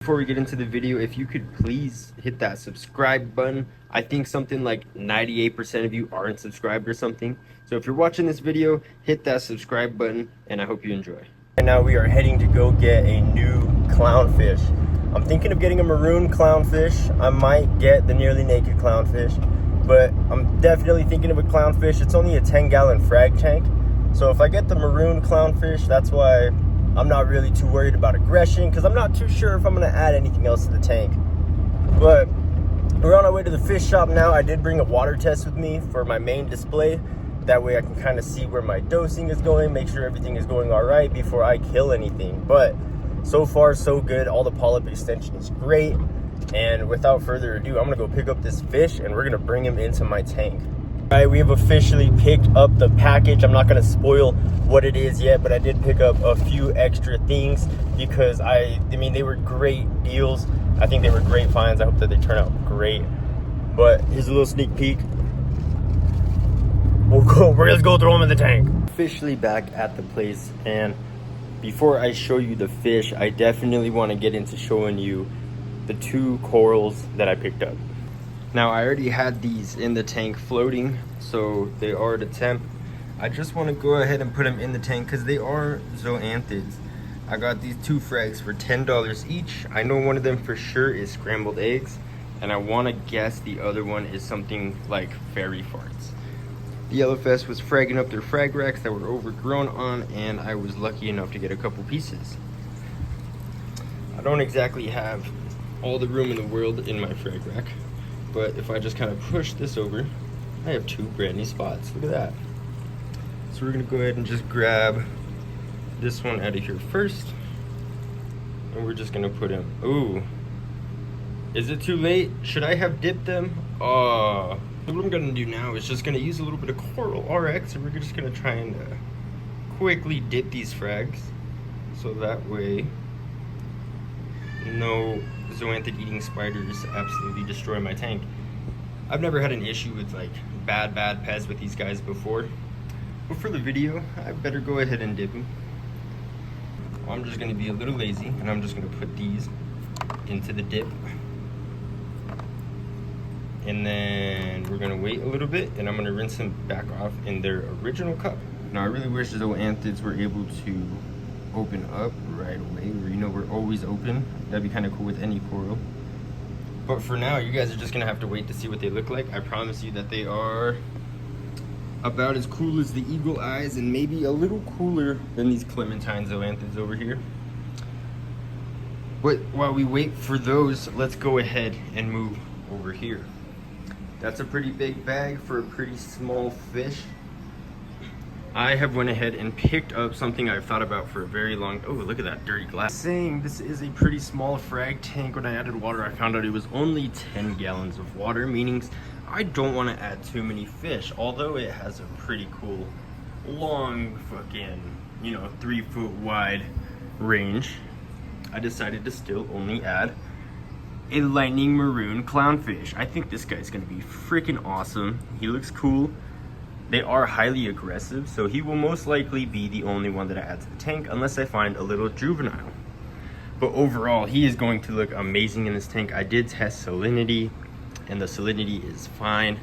Before we get into the video, if you could please hit that subscribe button. I think something like 98% of you aren't subscribed or something. So if you're watching this video, hit that subscribe button, and I hope you enjoy. And now we are heading to go get a new clownfish. I'm thinking of getting a maroon clownfish. I might get the nearly naked clownfish, but I'm definitely thinking of a clownfish. It's only a 10-gallon frag tank. So if I get the maroon clownfish, that's why I'm not really too worried about aggression, because I'm not too sure if I'm going to add anything else to the tank. But we're on our way to the fish shop now. I did bring a water test with me for my main display. That way I can kind of see where my dosing is going, make sure everything is going all right before I kill anything. But so far, so good. All the polyp extension is great. And without further ado, I'm going to go pick up this fish and we're going to bring him into my tank. All right, we have officially picked up the package. I'm not going to spoil what it is yet, but I did pick up a few extra things because I mean, they were great deals. I think they were great finds. I hope that they turn out great. But here's a little sneak peek. We're just go throw them in the tank. Officially back at the place, and before I show you the fish, I definitely want to get into showing you the two corals that I picked up. Now, I already had these in the tank floating, so they are at a temp. I just want to go ahead and put them in the tank because they are zoanthids. I got these two frags for $10 each. I know one of them for sure is scrambled eggs, and I want to guess the other one is something like fairy farts. The Yellowfest was fragging up their frag racks that were overgrown on, and I was lucky enough to get a couple pieces. I don't exactly have all the room in the world in my frag rack, but if I just kind of push this over, I have two brand new spots. Look at that. So we're gonna go ahead and just grab this one out of here first, and we're just gonna put him. Ooh, is it too late? Should I have dipped them? What I'm gonna do now is just gonna use a little bit of Coral RX, and we're just gonna try and quickly dip these frags, so that way no zoanthid eating spiders absolutely destroy my tank. I've never had an issue with like bad pets with these guys before, but for the video I better go ahead and dip them. I'm just gonna be a little lazy, and I'm just gonna put these into the dip, and then we're gonna wait a little bit, and I'm gonna rinse them back off in their original cup. Now I really wish the zoanthids were able to open up right away, or you know, we're always open. That'd be kind of cool with any coral. But for now, you guys are just gonna have to wait to see what they look like. I promise you that they are about as cool as the eagle eyes, and maybe a little cooler than these clementine zoanthids over here. But while we wait for those, let's go ahead and move over here. That's a pretty big bag for a pretty small fish. I have went ahead and picked up something I've thought about for a very long. Oh, look at that dirty glass. Saying this is a pretty small frag tank. When I added water, I found out it was only 10 gallons of water, meaning I don't want to add too many fish, although it has a pretty cool long fucking, you know, 3-foot wide range. I decided to still only add a lightning maroon clownfish. I think this guy's gonna be freaking awesome. He looks cool. They are highly aggressive, so he will most likely be the only one that I add to the tank unless I find a little juvenile. But overall, he is going to look amazing in this tank. I did test salinity, and the salinity is fine.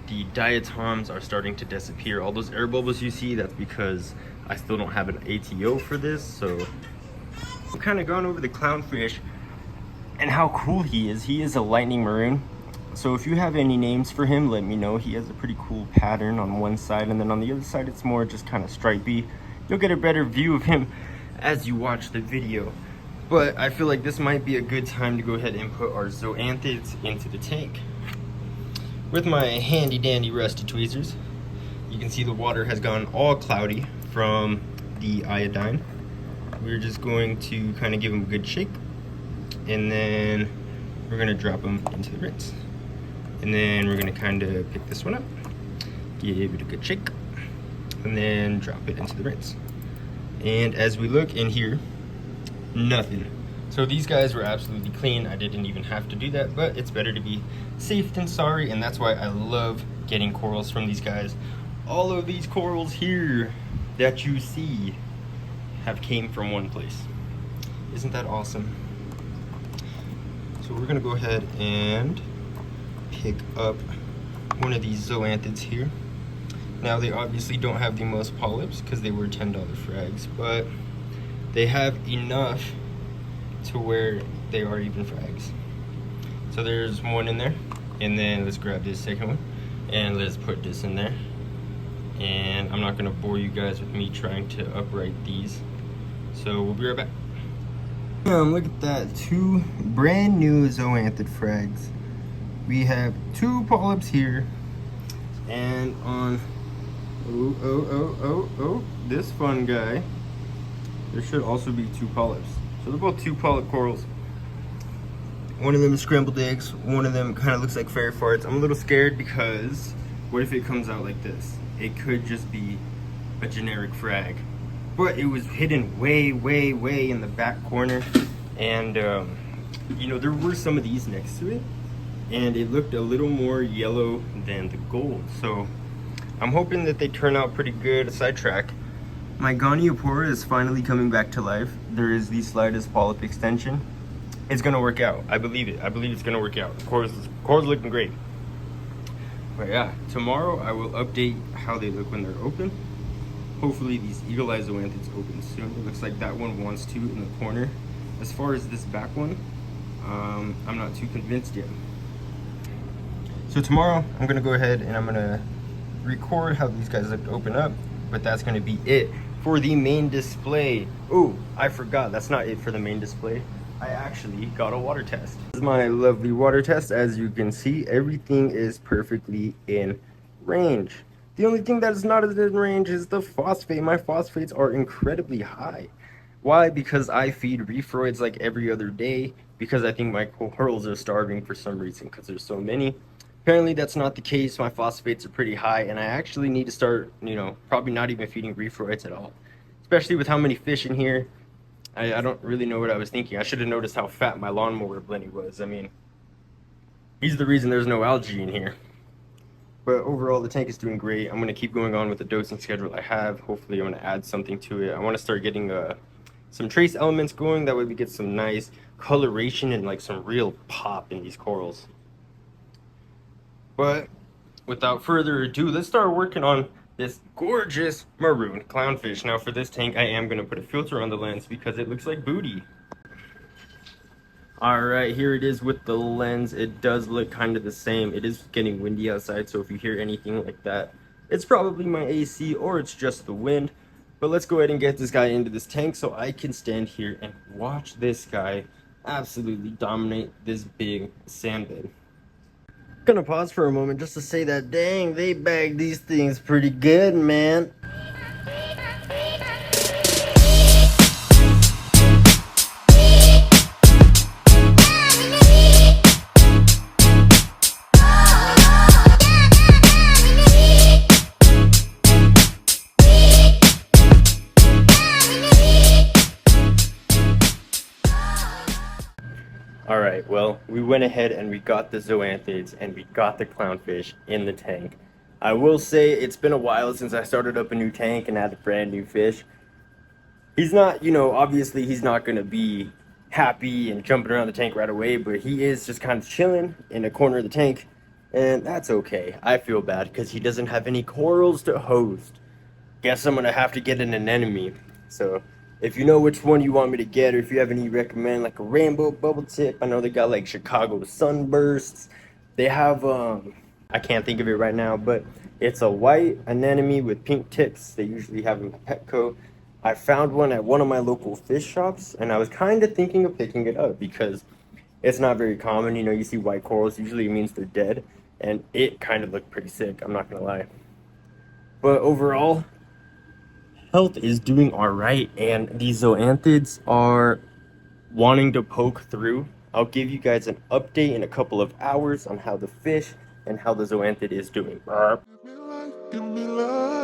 The diatoms are starting to disappear. All those air bubbles you see, that's because I still don't have an ATO for this. So we've kind of gone over the clownfish and how cool he is. He is a lightning maroon. So if you have any names for him, let me know. He has a pretty cool pattern on one side, and then on the other side it's more just kind of stripy. You'll get a better view of him as you watch the video. But I feel like this might be a good time to go ahead and put our zoanthids into the tank. With my handy dandy rusty tweezers, you can see the water has gone all cloudy from the iodine. We're just going to kind of give them a good shake, and then we're gonna drop them into the rinse. And then we're gonna kind of pick this one up, give it a good shake, and then drop it into the rinse. And as we look in here, nothing. So these guys were absolutely clean. I didn't even have to do that, but it's better to be safe than sorry, and that's why I love getting corals from these guys. All of these corals here that you see have came from one place. Isn't that awesome? So we're gonna go ahead and pick up one of these zoanthids here. Now they obviously don't have the most polyps because they were $10 frags, but they have enough to where they are even frags. So there's one in there, and then let's grab this second one and let's put this in there. And I'm not gonna bore you guys with me trying to upright these, so we'll be right back. Look at that, 2 brand new zoanthid frags. We have 2 polyps here, and on this fun guy, there should also be 2 polyps. So they're both 2 polyp corals. One of them is scrambled eggs, one of them kind of looks like fairy farts. I'm a little scared because what if it comes out like this? It could just be a generic frag. But it was hidden way in the back corner, and you know, there were some of these next to it, and it looked a little more yellow than the gold. So I'm hoping that they turn out pretty good. Sidetrack. My Goniopora is finally coming back to life. There is the slightest polyp extension. It's gonna work out. I believe it. I believe it's gonna work out. Coral's looking great. But yeah, tomorrow I will update how they look when they're open. Hopefully these eagle-eye zoanthids open soon. It looks like that one wants to in the corner. As far as this back one, I'm not too convinced yet. So tomorrow I'm gonna go ahead and I'm gonna record how these guys look to open up, but that's gonna be it for the main display. Oh, I forgot, that's not it for the main display. I actually got a water test. This is my lovely water test. As you can see, everything is perfectly in range. The only thing that is not in range is the phosphate. My phosphates are incredibly high. Why? Because I feed reefroids like every other day, because I think my corals are starving for some reason, because there's so many. Apparently that's not the case. My phosphates are pretty high, and I actually need to start, you know, probably not even feeding reefroids at all. Especially with how many fish in here. I don't really know what I was thinking. I should have noticed how fat my lawnmower Blenny was. I mean, he's the reason there's no algae in here. But overall, the tank is doing great. I'm going to keep going on with the dosing schedule I have. Hopefully, I'm going to add something to it. I want to start getting some trace elements going. That way we get some nice coloration and like some real pop in these corals. But without further ado, let's start working on this gorgeous maroon clownfish. Now for this tank, I am going to put a filter on the lens because it looks like booty. Alright, here it is with the lens. It does look kind of the same. It is getting windy outside, so if you hear anything like that, it's probably my AC or it's just the wind. But let's go ahead and get this guy into this tank so I can stand here and watch this guy absolutely dominate this big sand bed. Gonna pause for a moment just to say that, dang, they bag these things pretty good, man. Alright, well, we went ahead and we got the zoanthids and we got the clownfish in the tank. I will say it's been a while since I started up a new tank and had a brand new fish. He's not, you know, obviously he's not going to be happy and jumping around the tank right away, but he is just kind of chilling in a corner of the tank, and that's okay. I feel bad because he doesn't have any corals to host. Guess I'm going to have to get an anemone. So if you know which one you want me to get, or if you have any recommend, like a rainbow bubble tip. I know they got like Chicago sunbursts. They have, I can't think of it right now, but it's a white anemone with pink tips. They usually have them at Petco. I found one at one of my local fish shops, and I was kind of thinking of picking it up because it's not very common. You know, you see white corals, usually it means they're dead, and it kind of looked pretty sick, I'm not gonna lie. But overall, health is doing all right, and these zoanthids are wanting to poke through. I'll give you guys an update in a couple of hours on how the fish and how the zoanthid is doing. Give me love.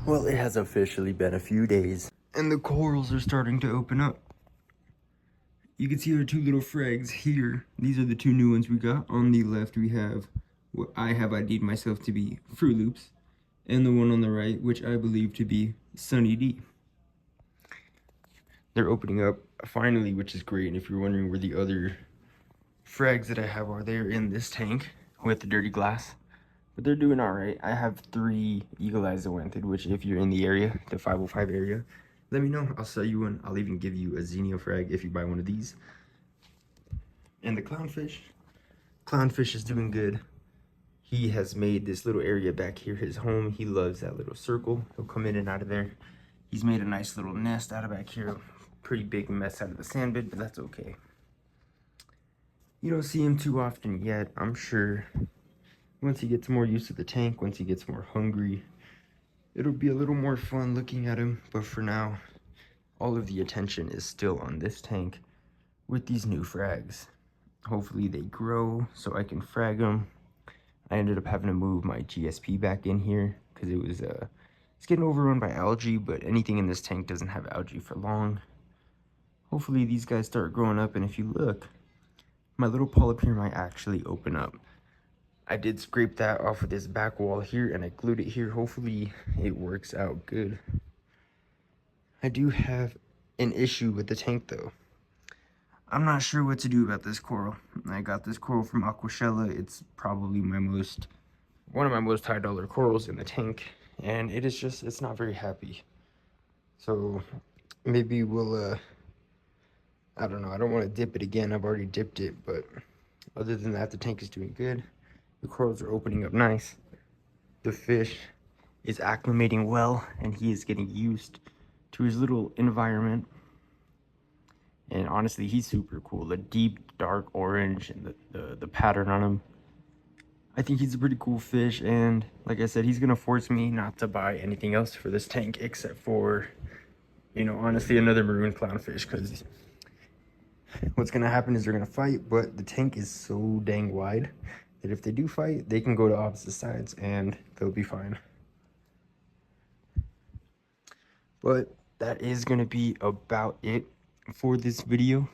Well, it has officially been a few days, And the corals are starting to open up. You can see our two little frags here. These are the two new ones we got. On the left we have what I have ID'd myself to be Fruit Loops, and the one on the right, which I believe to be Sunny D. They're opening up finally, which is great. And if you're wondering where the other frags that I have are, they're in this tank with the dirty glass. But they're doing all right. I have 3 Eagle Eyes Awanthed, which if you're in the area, the 505 area, let me know. I'll sell you one. I'll even give you a Xenio frag if you buy one of these. And the clownfish. Clownfish is doing good. He has made this little area back here his home. He loves that little circle. He'll come in and out of there. He's made a nice little nest out of back here. Pretty big mess out of the sand bed, but that's okay. You don't see him too often yet. I'm sure once he gets more used to the tank, once he gets more hungry, it'll be a little more fun looking at him. But for now, all of the attention is still on this tank with these new frags. Hopefully they grow so I can frag them. I ended up having to move my GSP back in here because it was it's getting overrun by algae, but anything in this tank doesn't have algae for long. Hopefully these guys start growing up, and if you look, my little polyp here might actually open up. I did scrape that off of this back wall here and I glued it here. Hopefully it works out good. I do have an issue with the tank though. I'm not sure what to do about this coral. I got this coral from Aquashella. It's probably one of my most high dollar corals in the tank, and it is just, it's not very happy. So maybe we'll I don't know, I don't want to dip it again. I've already dipped it, but other than that, the tank is doing good. The corals are opening up nice. The fish is acclimating well, and he is getting used to his little environment. And honestly, he's super cool. The deep dark orange and the pattern on him. I think he's a pretty cool fish, and like I said, he's gonna force me not to buy anything else for this tank except for, you know, honestly, another maroon clownfish, because what's gonna happen is they're gonna fight, but the tank is so dang wide that if they do fight, they can go to opposite sides and they'll be fine. But that is gonna be about it for this video.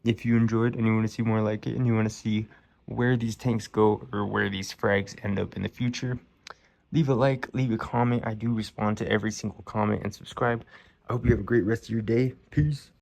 If you enjoyed and you want to see more like it, and you want to see where these tanks go or where these frags end up in the future, leave a like, leave a comment. I do respond to every single comment, and subscribe. I hope you have a great rest of your day. Peace.